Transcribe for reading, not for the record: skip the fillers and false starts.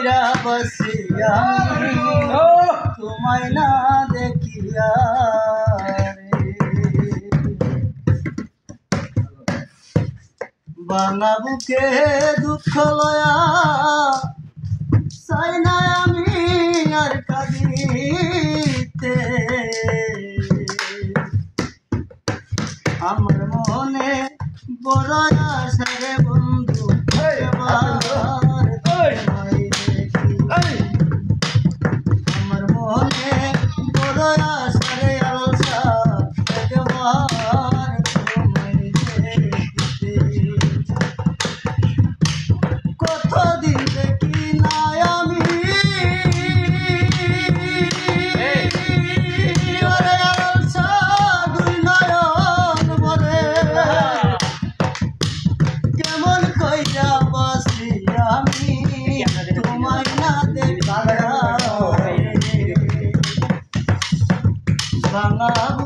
কইরা বসিয়া তোমায় না দেখিয়া বাংলা বুকে দুঃখ লয়া চাই না আমি আর কাঁদিতে আমার মনে বড় আশা রে বন্ধু আমার মনে বড় আশা রে আশা একবার তোমায় দেখিতে কতদিন দেখি না আমি কেমন কইরা বাসি আমি তোমায় না দেখিয়া বাংলা